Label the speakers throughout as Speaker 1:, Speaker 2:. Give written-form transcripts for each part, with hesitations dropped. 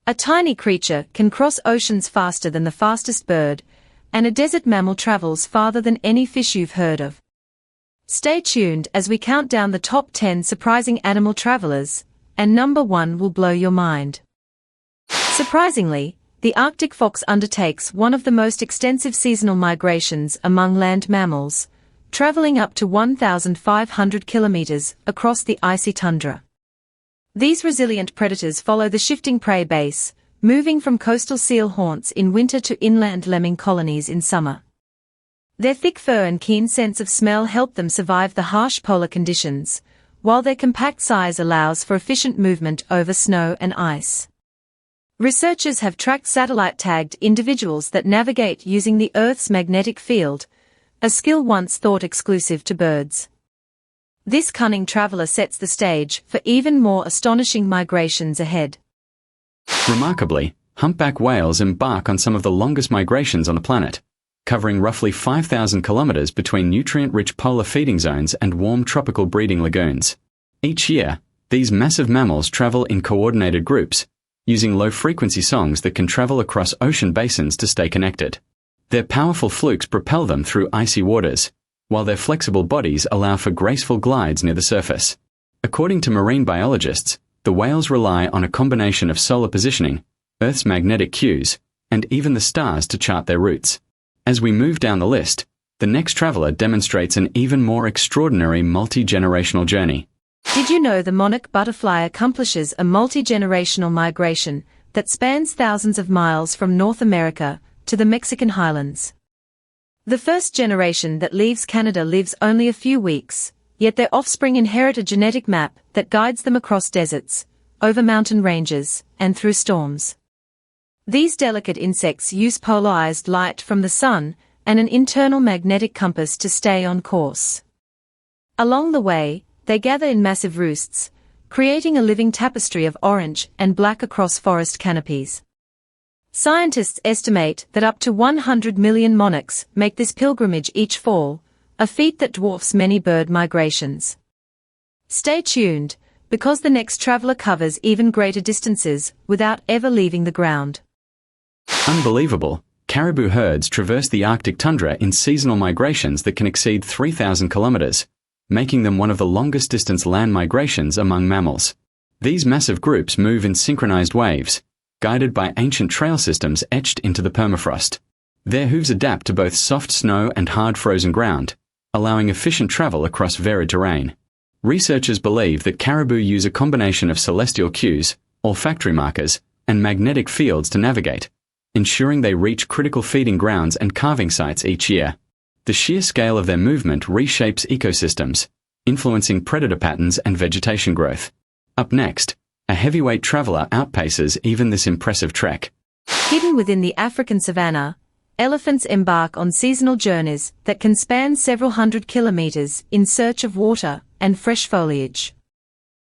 Speaker 1: A tiny creature can cross oceans faster than the fastest bird, and a desert mammal travels farther than any fish you've heard of. Stay tuned as we count down the top 10 surprising animal travelers, and number 1 will blow your mind. Surprisingly, the Arctic fox undertakes one of the most extensive seasonal migrations among land mammals, traveling up to 1,500 kilometers across the icy tundra. These resilient predators follow the shifting prey base, moving from coastal seal haunts in winter to inland lemming colonies in summer. Their thick fur and keen sense of smell help them survive the harsh polar conditions, while their compact size allows for efficient movement over snow and ice. Researchers have tracked satellite-tagged individuals that navigate using the Earth's magnetic field, a skill once thought exclusive to birds. This cunning traveler sets the stage for even more astonishing migrations ahead.
Speaker 2: Remarkably, humpback whales embark on some of the longest migrations on the planet, covering roughly 5,000 kilometers between nutrient-rich polar feeding zones and warm tropical breeding lagoons. Each year, these massive mammals travel in coordinated groups, using low-frequency songs that can travel across ocean basins to stay connected. Their powerful flukes propel them through icy waters, while their flexible bodies allow for graceful glides near the surface. According to marine biologists, the whales rely on a combination of solar positioning, Earth's magnetic cues, and even the stars to chart their routes. As we move down the list, the next traveler demonstrates an even more extraordinary multi-generational journey.
Speaker 1: Did you know the Monarch Butterfly accomplishes a multi-generational migration that spans thousands of miles from North America to the Mexican highlands? The first generation that leaves Canada lives only a few weeks, yet their offspring inherit a genetic map that guides them across deserts, over mountain ranges, and through storms. These delicate insects use polarized light from the sun and an internal magnetic compass to stay on course. Along the way, they gather in massive roosts, creating a living tapestry of orange and black across forest canopies. Scientists estimate that up to 100 million monarchs make this pilgrimage each fall, a feat that dwarfs many bird migrations. Stay tuned, because the next traveler covers even greater distances without ever leaving the ground.
Speaker 2: Unbelievable! Caribou herds traverse the Arctic tundra in seasonal migrations that can exceed 3,000 kilometers, making them one of the longest-distance land migrations among mammals. These massive groups move in synchronized waves, guided by ancient trail systems etched into the permafrost. Their hooves adapt to both soft snow and hard frozen ground, allowing efficient travel across varied terrain. Researchers believe that caribou use a combination of celestial cues, olfactory markers, and magnetic fields to navigate, ensuring they reach critical feeding grounds and calving sites each year. The sheer scale of their movement reshapes ecosystems, influencing predator patterns and vegetation growth. Up next, a heavyweight traveler outpaces even this impressive trek.
Speaker 1: Hidden within the African savanna, elephants embark on seasonal journeys that can span several hundred kilometers in search of water and fresh foliage.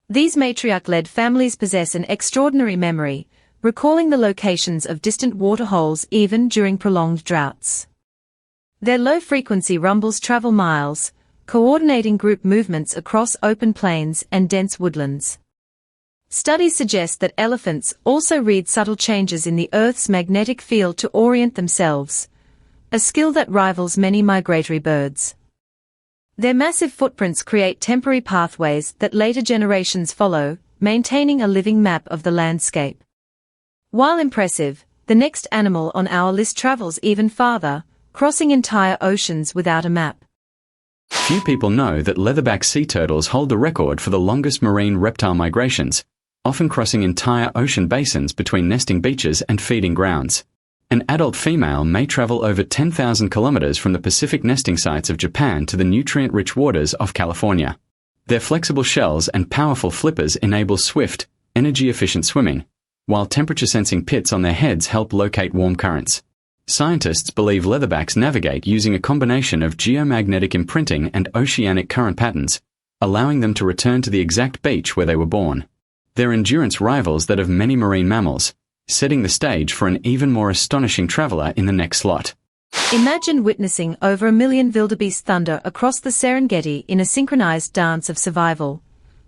Speaker 1: These matriarch-led families possess an extraordinary memory, recalling the locations of distant waterholes even during prolonged droughts. Their low-frequency rumbles travel miles, coordinating group movements across open plains and dense woodlands. Studies suggest that elephants also read subtle changes in the Earth's magnetic field to orient themselves, a skill that rivals many migratory birds. Their massive footprints create temporary pathways that later generations follow, maintaining a living map of the landscape. While impressive, the next animal on our list travels even farther, crossing entire oceans without a map.
Speaker 2: Few people know that leatherback sea turtles hold the record for the longest marine reptile migrations, often crossing entire ocean basins between nesting beaches and feeding grounds. An adult female may travel over 10,000 kilometers from the Pacific nesting sites of Japan to the nutrient-rich waters of California. Their flexible shells and powerful flippers enable swift, energy-efficient swimming, while temperature-sensing pits on their heads help locate warm currents. Scientists believe leatherbacks navigate using a combination of geomagnetic imprinting and oceanic current patterns, allowing them to return to the exact beach where they were born. Their endurance rivals that of many marine mammals, setting the stage for an even more astonishing traveler in the next slot.
Speaker 1: Imagine witnessing over 1 million wildebeest thunder across the Serengeti in a synchronized dance of survival,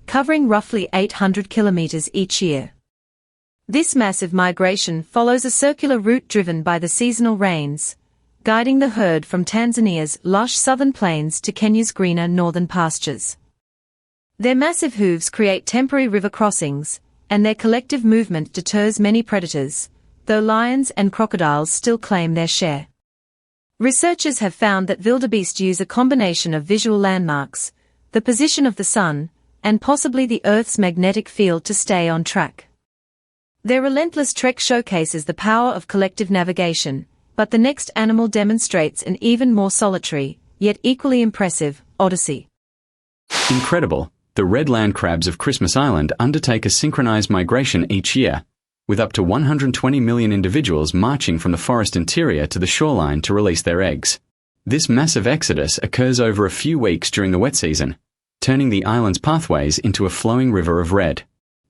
Speaker 1: covering roughly 800 kilometers each year. This massive migration follows a circular route driven by the seasonal rains, guiding the herd from Tanzania's lush southern plains to Kenya's greener northern pastures. Their massive hooves create temporary river crossings, and their collective movement deters many predators, though lions and crocodiles still claim their share. Researchers have found that wildebeest use a combination of visual landmarks, the position of the sun, and possibly the Earth's magnetic field to stay on track. Their relentless trek showcases the power of collective navigation, but the next animal demonstrates an even more solitary, yet equally impressive, odyssey.
Speaker 2: Incredible, the red land crabs of Christmas Island undertake a synchronized migration each year, with up to 120 million individuals marching from the forest interior to the shoreline to release their eggs. This massive exodus occurs over a few weeks during the wet season, turning the island's pathways into a flowing river of red.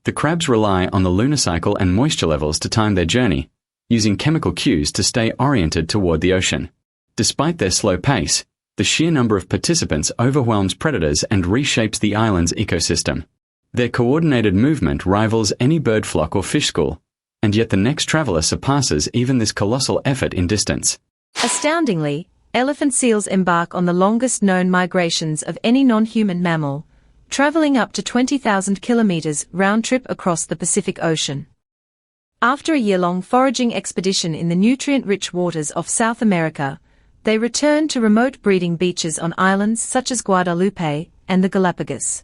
Speaker 2: The crabs rely on the lunar cycle and moisture levels to time their journey, using chemical cues to stay oriented toward the ocean. Despite their slow pace, the sheer number of participants overwhelms predators and reshapes the island's ecosystem. Their coordinated movement rivals any bird flock or fish school, and yet the next traveler surpasses even this colossal effort in distance.
Speaker 1: Astoundingly, elephant seals embark on the longest known migrations of any non-human mammal, traveling up to 20,000 kilometers round-trip across the Pacific Ocean. After a year-long foraging expedition in the nutrient-rich waters of South America, they return to remote breeding beaches on islands such as Guadalupe and the Galapagos.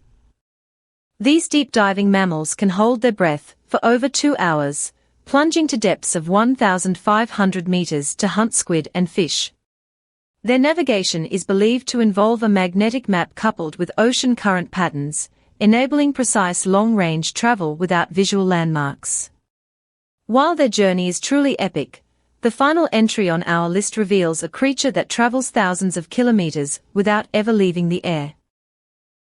Speaker 1: These deep-diving mammals can hold their breath for over 2 hours, plunging to depths of 1,500 meters to hunt squid and fish. Their navigation is believed to involve a magnetic map coupled with ocean current patterns, enabling precise long-range travel without visual landmarks. While their journey is truly epic, the final entry on our list reveals a creature that travels thousands of kilometers without ever leaving the air.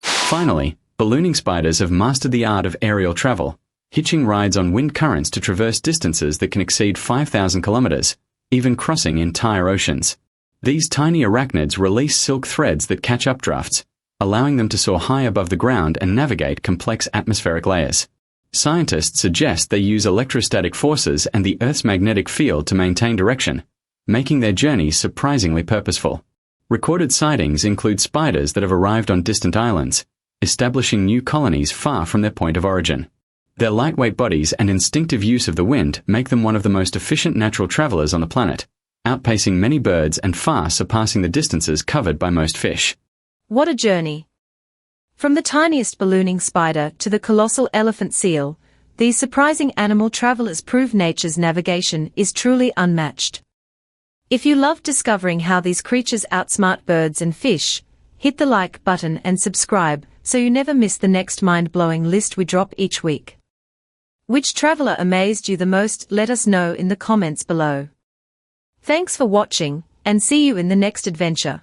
Speaker 2: Finally, ballooning spiders have mastered the art of aerial travel, hitching rides on wind currents to traverse distances that can exceed 5,000 kilometers, even crossing entire oceans. These tiny arachnids release silk threads that catch updrafts, allowing them to soar high above the ground and navigate complex atmospheric layers. Scientists suggest they use electrostatic forces and the Earth's magnetic field to maintain direction, making their journeys surprisingly purposeful. Recorded sightings include spiders that have arrived on distant islands, establishing new colonies far from their point of origin. Their lightweight bodies and instinctive use of the wind make them one of the most efficient natural travelers on the planet, outpacing many birds and far surpassing the distances covered by most fish.
Speaker 1: What a journey! From the tiniest ballooning spider to the colossal elephant seal, these surprising animal travelers prove nature's navigation is truly unmatched. If you love discovering how these creatures outsmart birds and fish, hit the like button and subscribe so you never miss the next mind-blowing list we drop each week. Which traveler amazed you the most? Let us know in the comments below. Thanks for watching, and see you in the next adventure.